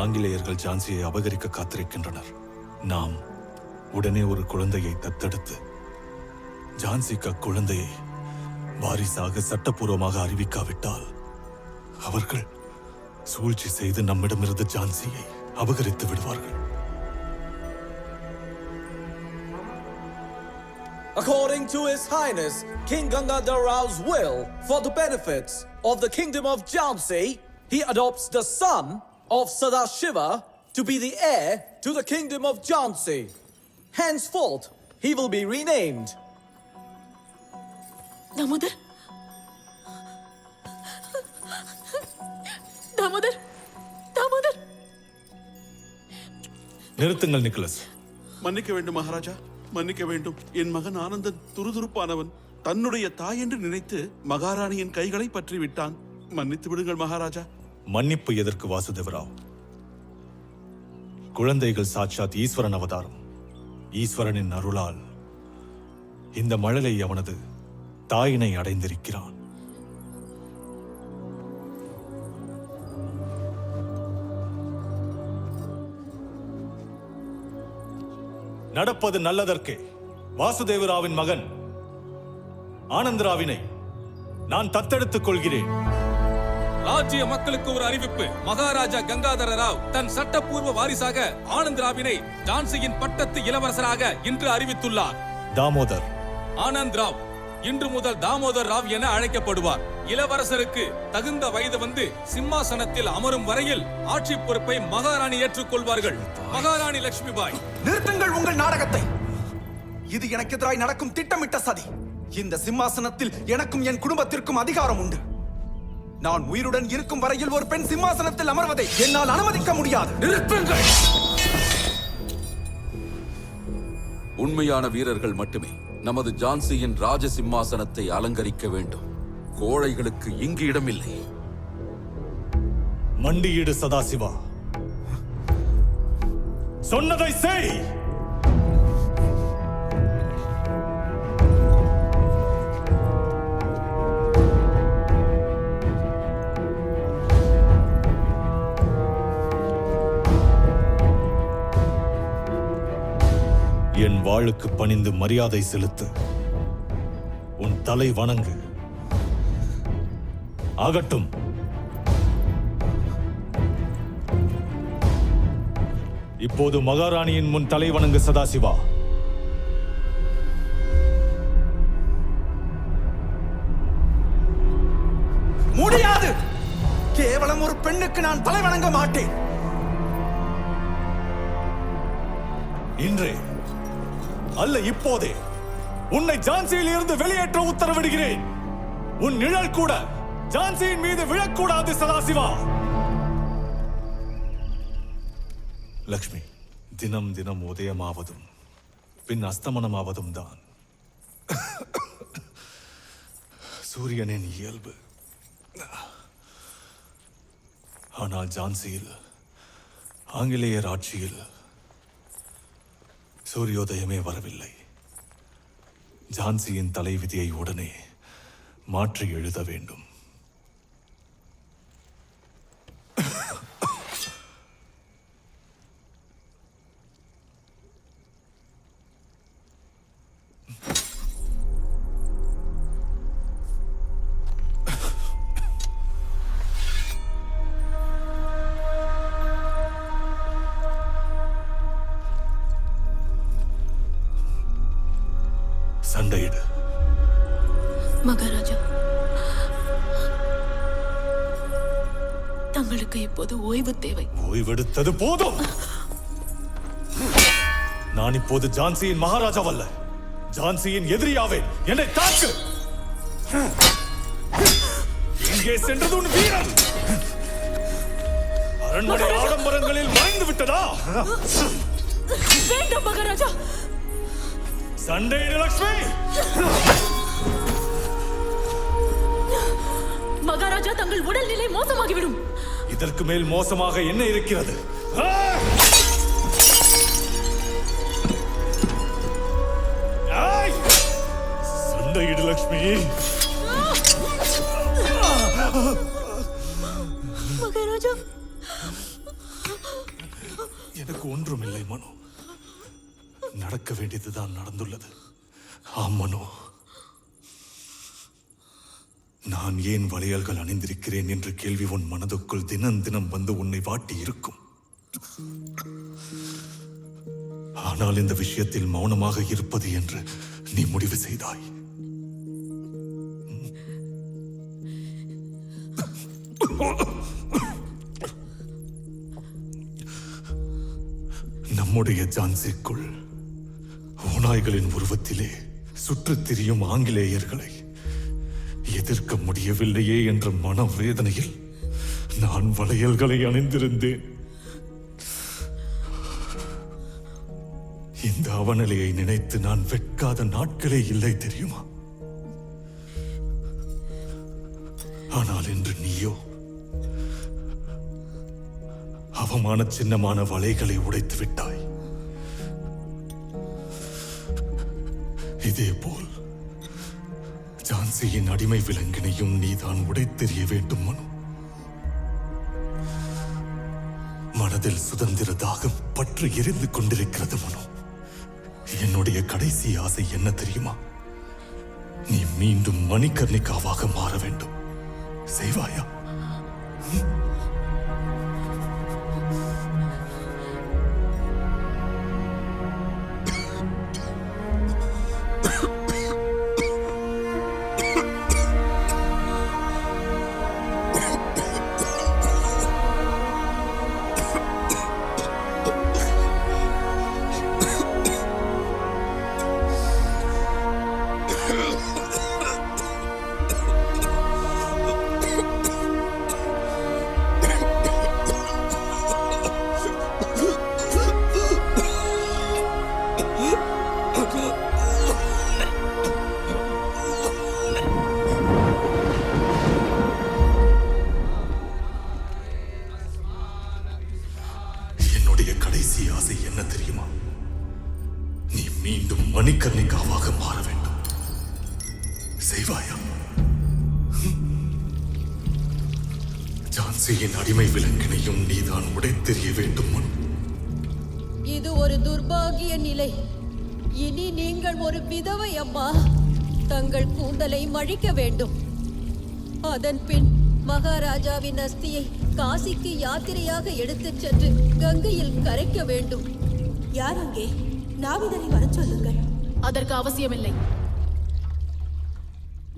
ஆங்கிலேயர்கள் ஜான்சியை அபகரிக்க காத்திருக்கின்றனர். நாம் உடனே ஒரு குழந்தையை தத்தெடுத்து ஜான்சிக்கு அக்குழந்தையை வாரிசாக சட்டப்பூர்வமாக அறிவிக்காவிட்டால் அவர்கள் சூழ்ச்சி செய்து நம்மிடமிருந்து ஜான்சியை அபகரித்து விடுவார்கள். According to His Highness King Gangadhar Rao's will, for the benefits of the kingdom of Jhansi, he adopts the son of Sadashiva to be the heir to the kingdom of Jhansi. Henceforth, he will be renamed Damodar, Damodar, Damodar. நிறுத்துங்கள் Nicholas. மன்னிக்க வேண்டும் மகாராஜா, மன்னிக்க வேண்டும். என் மகன் ஆனந்தன் துருதுருப்பானவன். தன்னுடைய தாய் என்று நினைத்து மகாராணியின் கைகளை பற்றி விட்டான். மன்னித்து விடுங்கள் மகாராஜா. மன்னிப்பு எதற்கு வாசுதேவராவ்? குழந்தைகள் சாட்சாத் ஈஸ்வரன் அவதாரம். ஈஸ்வரனின் அருளால் இந்த மழலை அவனது தாயினை அடைந்திருக்கிறான். நடப்பது நல்லதற்கே. வாசுதேவராவின் மகன் ஆனந்தராவினை நான் தத்தெடுத்துக் கொள்கிறேன். ராஜ்ய மக்களுக்கு ஒரு அறிவிப்பு. மகாராஜா கங்காதர ராவ் தன் சட்டப்பூர்வ வாரிசாக ஆனந்தராவினை ஜான்சியின் பட்டத்து இளவரசராக இன்று அறிவித்துள்ளார். தாமோதர் ஆனந்த் ராவ் இன்று முதல் தாமோதர் ராவ் என அழைக்கப்படுவார். இளவரசருக்கு தகுந்த வயது வந்து சிம்மாசனத்தில் அமரும் வரையில் ஆட்சி பொறுப்பை மகாராணி ஏற்றுக்கொள்வார்கள். மகாராணி லட்சுமிபாய். நிறுத்துங்கள் உங்கள் நாடகத்தை. இது எனக்கு எதிராய் நடக்கும் திட்டமிட்ட சதி. இந்த சிம்மாசனத்தில் எனக்கும் என் குடும்பத்திற்கும் அதிகாரம் உண்டு. நான் உயிருடன் இருக்கும் வரையில் ஒரு பெண் சிம்மாசனத்தில் அமர்வதை என்னால் அனுமதிக்க முடியாது. நிறுத்துங்கள். உண்மையான வீரர்கள் மட்டுமே நமது ஜான்சியின் ராஜ சிம்மாசனத்தை அலங்கரிக்க வேண்டும். கோழைகளுக்கு இங்கு இடமில்லை. மண்டியீடு சதாசிவா, சொன்னதை செய். என் வாளுக்கு பணிந்து மரியாதை செலுத்து. உன் தலை வணங்கு. ஆகட்டும். இப்போது மகாராணியின் முன் தலை வணங்கு சதாசிவா. முடியாது. கேவலம் ஒரு பெண்ணுக்கு நான் தலை வணங்க மாட்டேன். இன்றே அல்ல, இப்போதே உன்னை ஜான்சியில் இருந்து வெளியேற்ற உத்தரவிடுகிறேன். உன் நிழல் கூட ஜான்சியின் மீது விழக்கூடாது சதாசிவா. லக்ஷ்மி, தினம் தினம் உதயமாவதும் பின் அஸ்தமனமாவதும் தான் சூரியனின் இயல்பு. ஆனால் ஜான்சியில் ஆங்கிலேயர் ஆட்சியில் சூரியோதயமே வரவில்லை. ஜான்சியின் தலைவிதியை உடனே மாற்றி எழுத வேண்டும். சண்டையிடு. மகாராஜா, தங்களுக்கு இப்போது ஓய்வு தேவை. ஓய்வெடுத்தது போதும். நான் இப்போது ஜான்சியின் மகாராஜாவல்ல, ஜான்சியின் எதிரியாவேன். என்னை தாக்கு. எங்கே சென்றது உன் வீரம்? அரண்மனை ஆடம்பரங்களில் மறைந்து விட்டதா? வேண்டாம் மகாராஜா. சண்டையிடு லக்ஷ்மி. மகாராஜா, தங்கள் உடல்நிலை மோசமாகிவிடும். இதற்கு மேல் மோசமாக என்ன இருக்கிறது? சண்டையிடு லக்ஷ்மி. மகாராஜா, எனக்கு ஒன்றுமில்லை மனு. நடக்க வேண்டியதுதான் நடந்துள்ளது. ஆம் மனு, நான் ஏன் வளையல்கள் அணிந்திருக்கிறேன் என்ற கேள்வி உன் மனதுக்குள் தினம் தினம் வந்து உன்னை வாட்டி இருக்கும். ஆனால் இந்த விஷயத்தில் மௌனமாக இருப்பது என்று நீ முடிவு செய்தாய். நம்முடைய ஜான்சிக்குள் ஓநாய்களின் உருவத்திலே சுற்றித் திரியும் ஆங்கிலேயர்களை எதிர்க்க முடியவில்லையே என்ற மனவேதனையில் நான் வளையல்களை அணிந்திருந்தேன். இந்த அவநிலையை நினைத்து நான் வெட்காத நாட்களே இல்லை தெரியுமா? ஆனால் இன்று நீயோ அவமான சின்னமான வலைகளை உடைத்து விட்டாய். இதேபோல் ஜான்சியின் அடிமை விலங்கினையும் நீதான் உடைத்தெறிய வேண்டும் மனு. மனதில் சுதந்திர தாகம் பற்றி எரிந்து கொண்டிருக்கிறது மனு. என்னுடைய கடைசி ஆசை என்ன தெரியுமா? நீ மீண்டும் மணிகர்ணிகாவாக மாற வேண்டும். செய்வாயா? மணிகர்ணிகாவாக மாற வேண்டும். செய்வாயா? ஜான்சியின் அடிமை விலங்கினையும் நீதான் உடைத்தெறிய வேண்டும் மனு. இது ஒரு துர்பாகிய நிலை. இனி நீங்கள் ஒரு விதவை அம்மா. தங்கள் கூந்தலை மழிக்க வேண்டும். அதன் பின் மகாராஜாவின் அஸ்தியை காசிக்கு யாத்திரையாக எடுத்துச் சென்று கங்கையில் கரைக்க வேண்டும். யார் அங்கே? நாவிதனை வர சொல்லுங்கள். அதற்கு அவசியமில்லை.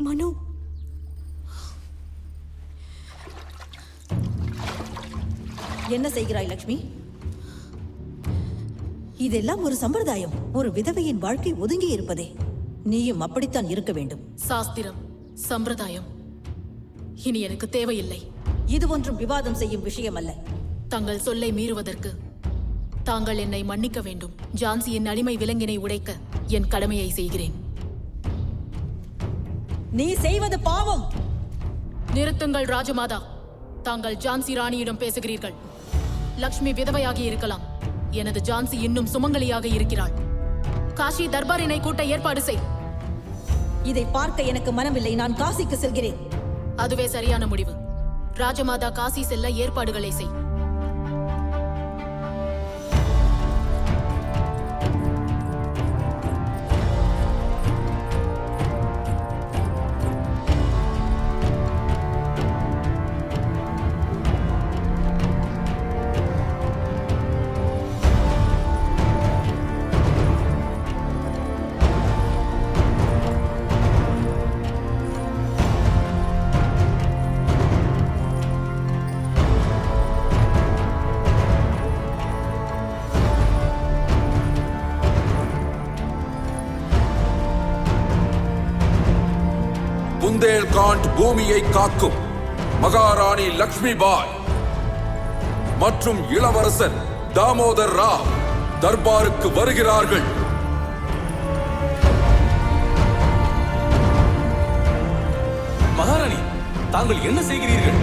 மனு, என்ன செய்கிறாய் லக்ஷ்மி? இதெல்லாம் ஒரு சம்பிரதாயம். ஒரு விதவையின் வாழ்க்கை ஒதுங்கி இருப்பதே. நீயும் அப்படித்தான் இருக்க வேண்டும். சாஸ்திரம், சம்பிரதாயம் இனி எனக்கு தேவையில்லை. இது ஒன்றும் விவாதம் செய்யும் விஷயம் அல்ல. தங்கள் சொல்லை மீறுவதற்கு தாங்கள் என்னை மன்னிக்க வேண்டும். ஜான்சியின் அடிமை விலங்கினை உடைக்க என் கடமையை செய்கிறேன். நீ செய்வது பாவம். நிறுத்துங்கள் ராஜமாதா. தாங்கள் ஜான்சி ராணியிடம் பேசுகிறீர்கள். லக்ஷ்மி விதவையாகி இருக்கலாம். எனது ஜான்சி இன்னும் சுமங்கலியாக இருக்கிறாள். காஷி தர்பாரினை கூட்ட ஏற்பாடு செய். இதை பார்க்க எனக்கு மனமில்லை. நான் காசிக்கு செல்கிறேன். அதுவே சரியான முடிவு. ராஜமாதா காசி செல்ல ஏற்பாடுகளை செய். புந்தேல்காண்ட் பூமியை காக்கும் மகாராணி லக்ஷ்மி பாய் மற்றும் இளவரசர் தாமோதர் ராவ் தர்பாருக்கு வருகிறார்கள். மகாராணி, தாங்கள் என்ன செய்கிறீர்கள்?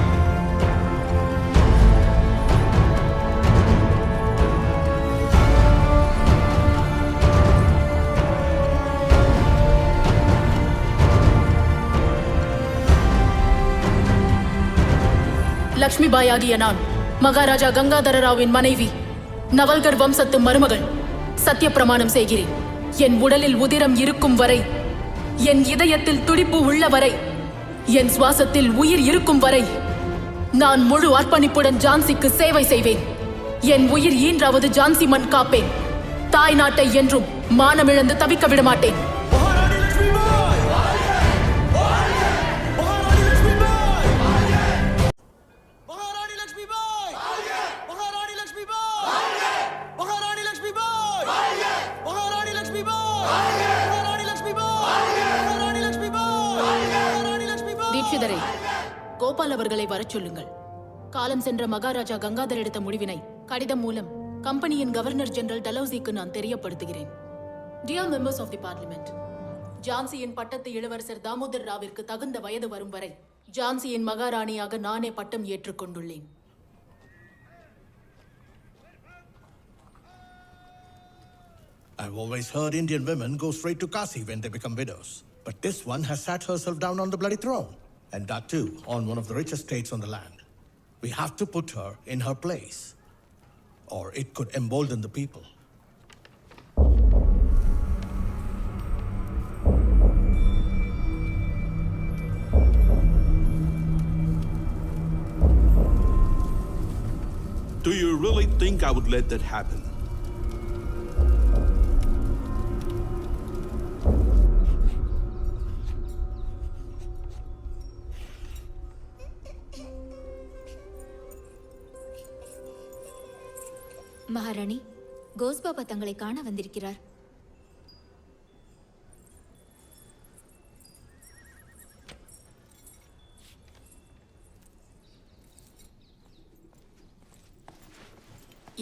லக்ஷ்மி பாய் ஆகிய நான் மகாராஜா கங்காதர ராவின் மனைவி, நவல்கர் வம்சத்து மருமகள். சத்திய பிரமாணம் செய்கிறேன். என் உடலில் உதிரம் இருக்கும் வரை, என் இதயத்தில் துடிப்பு உள்ள வரை, என் சுவாசத்தில் உயிர் இருக்கும் வரை நான் முழு அர்ப்பணிப்புடன் ஜான்சிக்கு சேவை செய்வேன். என் உயிர் ஈன்றாவது ஜான்சி மண் காப்பேன். தாய் நாட்டை என்றும் மானமிழந்து தவிக்க விட மாட்டேன். மகாராணி லக்ஷ்மி பாய்! கங்காதரை, கோபால் அவர்களை வரச் சொல்லுங்கள். காலம் சென்ற மகாராஜா கங்காதர் எடுத்த முடிவினை கடிதம் மூலம் கம்பெனியின் கவர்னர் ஜெனரல் டலௌசிக்கு நான் தெரியப்படுத்துகிறேன். Dear members of the parliament, ஜான்சியின் பட்டத்து இளவரசர் தாமோதர் ராவிற்கு தகுந்த வயது வரும் வரை ஜான்சியின் மகாராணியாக நானே பட்டம் ஏற்றுக்கொண்டுள்ளேன். I've always heard Indian women go straight to Kasi when they become widows. But this one has sat herself down on the bloody throne. And that too, on one of the richest states on the land. We have to put her in her place. Or it could embolden the people. Do you really think I would let that happen? மகாராணி, கோஸ்பாபா தங்களை காண வந்திருக்கிறார்.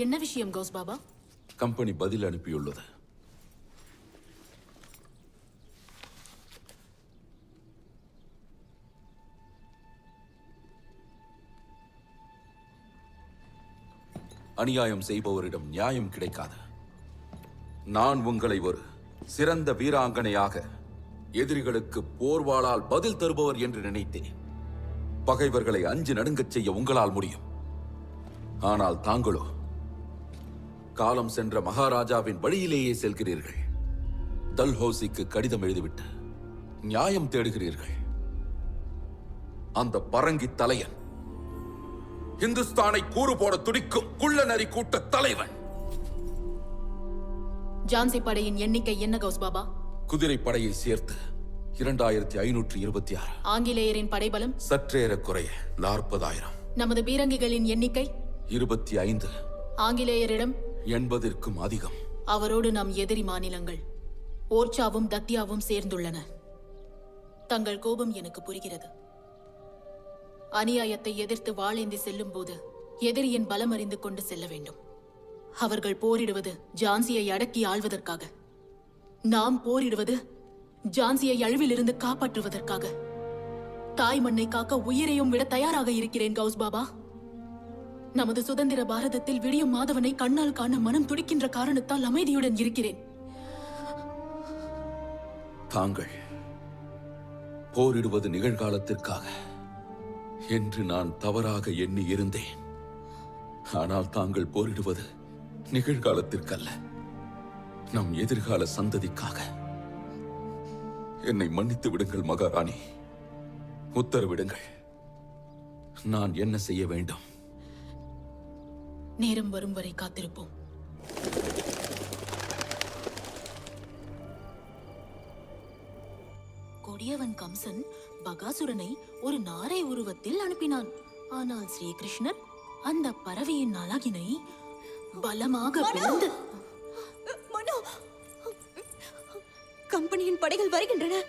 என்ன விஷயம் கோஸ்பாபா? Company பதில் அனுப்பியுள்ளது. அநியாயம் செய்பவரிடம் நியாயம் கிடைக்காது. நான் உங்களை ஒரு சிறந்த வீராங்கனையாக, எதிரிகளுக்கு போர்வாளால் பதில் தருபவர் என்று நினைத்தேன். பகைவர்களை அஞ்சு நடுங்கச் செய்ய உங்களால் முடியும். ஆனால் தாங்களோ காலம் சென்ற மகாராஜாவின் வழியிலேயே செல்கிறீர்கள். டல்ஹௌசிக்கு கடிதம் எழுதிவிட்டு நியாயம் தேடுகிறீர்கள். அந்த பரங்கி தலையன், இந்துஸ்தானை கூறு போட துடிக்கும் குள்ளநரி கூட்ட தலைவன். ஜான்சி படையின் எண்ணிக்கை என்ன கோஸ்பாபா? குதிரை படையை சேர்த்து 2526. ஆங்கிலேயரின் படைபலம் சற்றேற குறைய 40,000. நமது பீரங்கிகளின் எண்ணிக்கை 25. ஆங்கிலேயரிடம் 80க்கும் அதிகம். அவரோடு நம் எதிரி மாநிலங்கள் ஓர்ச்சாவும் தத்தியாவும் சேர்ந்துள்ளன. தங்கள் கோபம் எனக்கு புரிகிறது. அநியாயத்தை எதிர்த்து வாளேந்தி செல்லும் போது எதிரியின் பலம் அறிந்து கொண்டு செல்ல வேண்டும். அவர்கள் போரிடுவது ஜான்சியை அடக்கி ஆள்வதற்காக. நாம் போரிடுவது ஜான்சியை அழிவிலிருந்து காப்பாற்றுவதற்காக. தாய் மண்ணை காக்க உயிரையும் விட தயாராக இருக்கிறேன் கௌஸ்பாபா. நமது சுதந்திர பாரதத்தில் விடியும் மாதவனை கண்ணால் காண மனம் துடிக்கின்ற காரணத்தால் அமைதியுடன் இருக்கிறேன். தாங்கள் போரிடுவது நிகழ்காலத்திற்காக என்று நான் தவறாக எண்ணி இருந்தேன். ஆனால் தாங்கள் போரிடுவது நிகழ்காலத்திற்கல்ல, நம் எதிர்கால சந்ததிக்காக. என்னை மன்னித்து விடுங்கள் மகாராணி. உத்தரவிடுங்கள். நான் என்ன செய்ய வேண்டும்? நேரம் வரும் வரை காத்திருப்போம். கொடியவன் கம்சன் பகாசுரனை ஒரு நாரை உருவத்தில் அனுப்பினான். ஆனால் ஸ்ரீகிருஷ்ணர் அந்த பறவையின் அழகினை பலமாக பிளந்து கம்பெனியின் படைகள் வருகின்றன.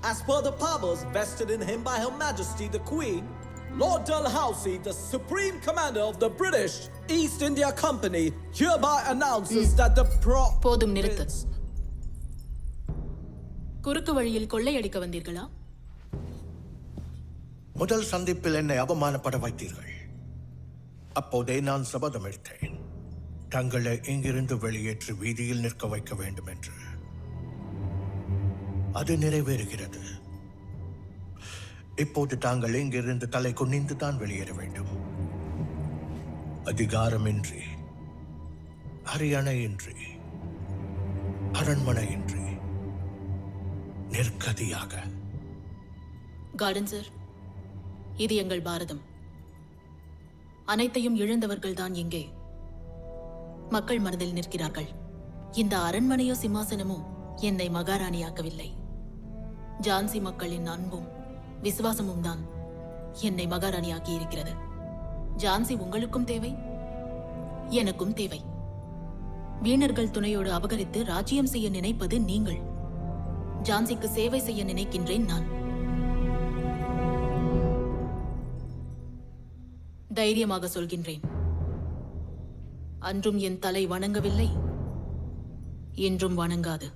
As per the powers vested in him by Her Majesty the Queen, Lord Dalhousie, the Supreme Commander of the British East India Company, hereby announces that the போதும் நிறுத்து. குறுக்கு வழியில் கொள்ளையடிக்க வந்தீர்களா? முதல் சந்திப்பில் என்னை அவமானப்பட வைத்தீர்கள். அப்போதே நான் சபதம் எடுத்தேன், தங்களை இங்கிருந்து வெளியேற்றி வீதியில் நிற்க வைக்க வேண்டும் என்று. அது நிறைவேறுகிறது. இப்போது தாங்கள் இங்கிருந்து தலை குனிந்து தான் வெளியேற வேண்டும். அதிகாரமின்றி, அரியணையின்றி, அரண்மனையின்றி, நிர்கதியாக கார்டன் சார், இது எங்கள் பாரதம். அனைத்தையும் இழந்தவர்கள் தான் இங்கே மக்கள் மனதில் நிற்கிறார்கள். இந்த அரண்மனையோ சிம்மாசனமோ என்னை மகாராணியாக்கவில்லை. ஜான்சி மக்களின் அன்பும் விசுவாசமும் தான் என்னை மகாராணியாக்கி இருக்கிறது. ஜான்சி உங்களுக்கும் தேவை, எனக்கும் தேவை. வீணர்கள் துணையோடு அபகரித்து ராஜ்யம் செய்ய நினைப்பது நீங்கள். ஜான்சிக்கு சேவை செய்ய நினைக்கின்றேன் நான். தைரியமாக சொல்கின்றேன், அன்றும் என் தலை வணங்கவில்லை, இன்றும் வணங்காது.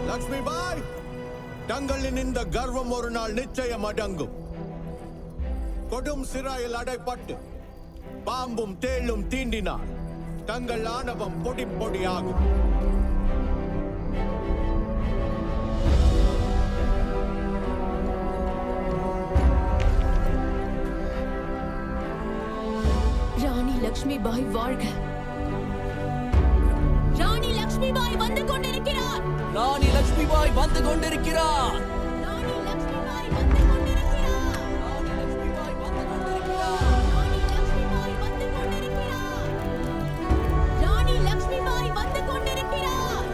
லக்ஷ்மிபாய், தங்களின் இந்த கர்வம் ஒரு நாள் நிச்சயம் அடங்கும். கொடும் சிறையில் அடைப்பட்டு பாம்பும் தேளும் தீண்டினால் தங்கள் ஆணவம் பொடி பொடியாகும். ராணி லக்ஷ்மிபாய் வாழ்க! ராணி லக்ஷ்மிபாய் வந்து கொண்டிருக்கிறார்! ராணி லக்ஷ்மிபாய் வந்து கொண்டிருக்கிறார்! ராணி லக்ஷ்மிபாய் வந்து கொண்டிருக்கிறார்! ராணி லக்ஷ்மிபாய் வந்து கொண்டிருக்கிறார்! ராணி லக்ஷ்மிபாய் வந்து கொண்டிருக்கிறார்!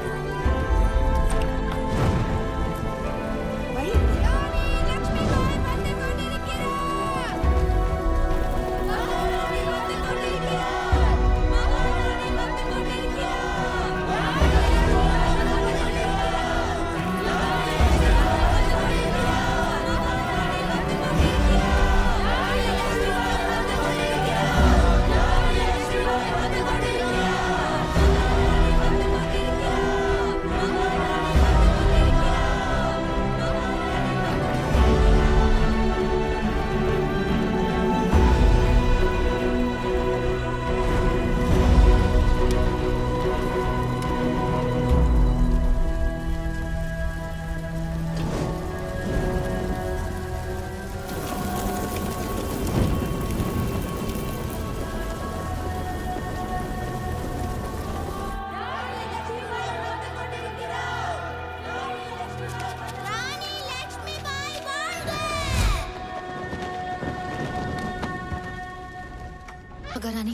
மகாராணி,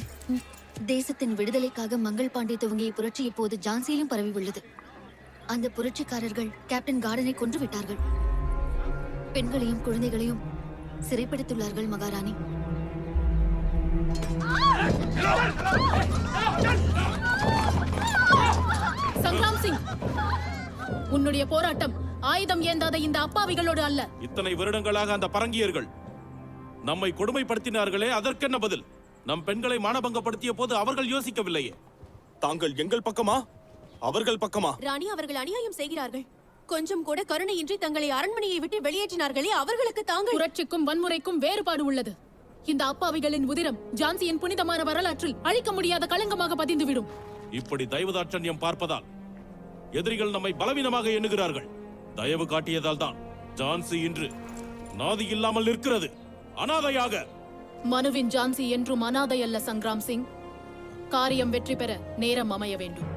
தேசத்தின் விடுதலைக்காக மங்கள் பாண்டே துவங்கிய புரட்சி இப்போது ஜான்சியிலும் பரவி உள்ளது. அந்த புரட்சிக்காரர்கள் கேப்டன் கார்டனை கொன்று விட்டார்கள். பெண்களையும் குழந்தைகளையும் சிறைப்படுத்தியுள்ளார்கள் மகாராணி. சங்ராம் சிங், உன்னுடைய போராட்டம் ஆயுதம் ஏந்தாத இந்த அப்பாவிகளோடு அல்ல. இத்தனை வருடங்களாக அந்த பரங்கியர்கள் நம்மை கொடுமைப்படுத்தினார்களே, அதற்கென்ன பதில்? நம் பெண்களை மானபங்கப்படுத்திய போது அவர்கள் யோசிக்கவில்லையே. தாங்கள் எங்கள் பக்கமா, அவர்கள் பக்கமா? ராணி, அவர்கள் அநியாயம் செய்கிறார்கள். கொஞ்சம் கூட கருணையின்றி தங்களை அரண்மனையை விட்டு வெளியேற்றினார்களே, அவர்களுக்கு தாங்கள்... புரட்சிக்கும் வன்முறைக்கும் வேறுபாடு உள்ளது. இந்த அப்பாவிகளின் உதிரம் ஜான்சியின் புனிதமான வரலாற்றில் அழிக்க முடியாத களங்கமாக பதிந்துவிடும். இப்படி தயவுதாட்சண்யம் பார்ப்பதால் எதிரிகள் நம்மை பலவீனமாக எண்ணுகிறார்கள். தயவு காட்டியதால் தான் ஜான்சி இன்று நாதி இல்லாமல் நிற்கிறது, அனாதையாக. மனுவின் ஜான்சி என்றும் அனாதை அல்ல சங்ராம் சிங். காரியம் வெற்றி பெற நேரம் அமைய வேண்டும்.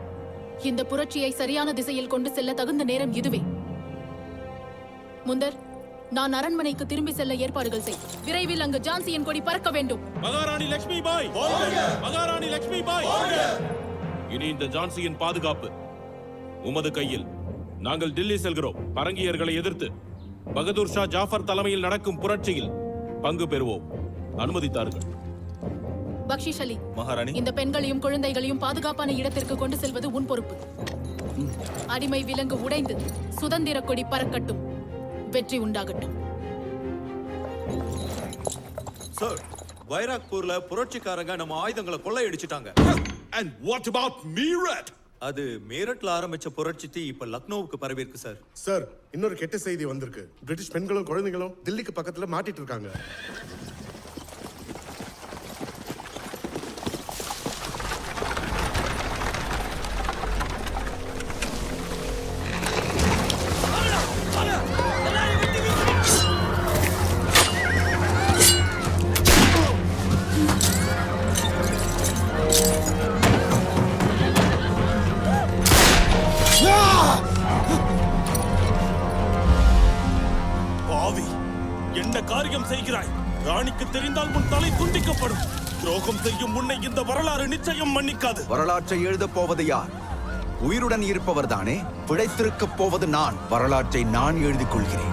இந்த புரட்சியை சரியான திசையில் கொண்டு செல்ல தகுந்த நேரம் இதுவே. முந்தர், நான் அரண்மனைக்கு திரும்பி செல்ல ஏற்பாடுகள் செய். விரைவில் அங்கு ஜான்சியின் கொடி பறக்க வேண்டும். மகாராணி லக்ஷ்மிபாய், மகாராணி லக்ஷ்மிபாய், இனி இந்த ஜான்சியின் பாதுகாப்பு உமது கையில். நாங்கள் டில்லி செல்கிறோம். பரங்கியர்களை எதிர்த்து பகதூர் ஷா ஜாஃபர் தலைமையில் நடக்கும் புரட்சியில் பங்கு பெறுவோம். அனுமதித்தார்கள். பக்ஷிஷ் அலி, மகாராணி, இந்த பெண்களையும் குழந்தைகளையும் பாதுகாப்பான இடத்திற்கு கொண்டு செல்வது உன் பொறுப்பு. அடிமை விலங்கு உடைந்து சுதந்திர கொடி பறக்கட்டும். வெற்றி உண்டாகட்டும். சார், வைராக்பூர்ல புரட்சிக்காரங்க நம்ம ஆயுதங்களை கொள்ளையடிச்சிட்டாங்க. And what about Meerut? அது மீரட்ல ஆரம்பிச்ச புரட்சி தீ இப்ப லக்னோவுக்கு பரவி இருக்கு சார். சார், இன்னொரு கெட்ட செய்தி வந்திருக்கு. பிரிட்டிஷ் பெண்களும் குழந்தைகளும் தில்லிக்கு பக்கத்துல மாட்டிட்டு இருக்காங்க. என்ன காரியம் செய்கிறாய்? ராணிக்கு தெரிந்தால் உன் தலை துண்டிக்கப்படும். துரோகம் செய்யும் முன்னை இந்த வரலாறு நிச்சயம் மன்னிக்காது. வரலாற்றை எழுதப் போவது யார்? உயிருடன் இருப்பவர் தானே. பிழைத்திருக்கப் போவது நான். வரலாற்றை நான் எழுதிக் கொள்கிறேன்.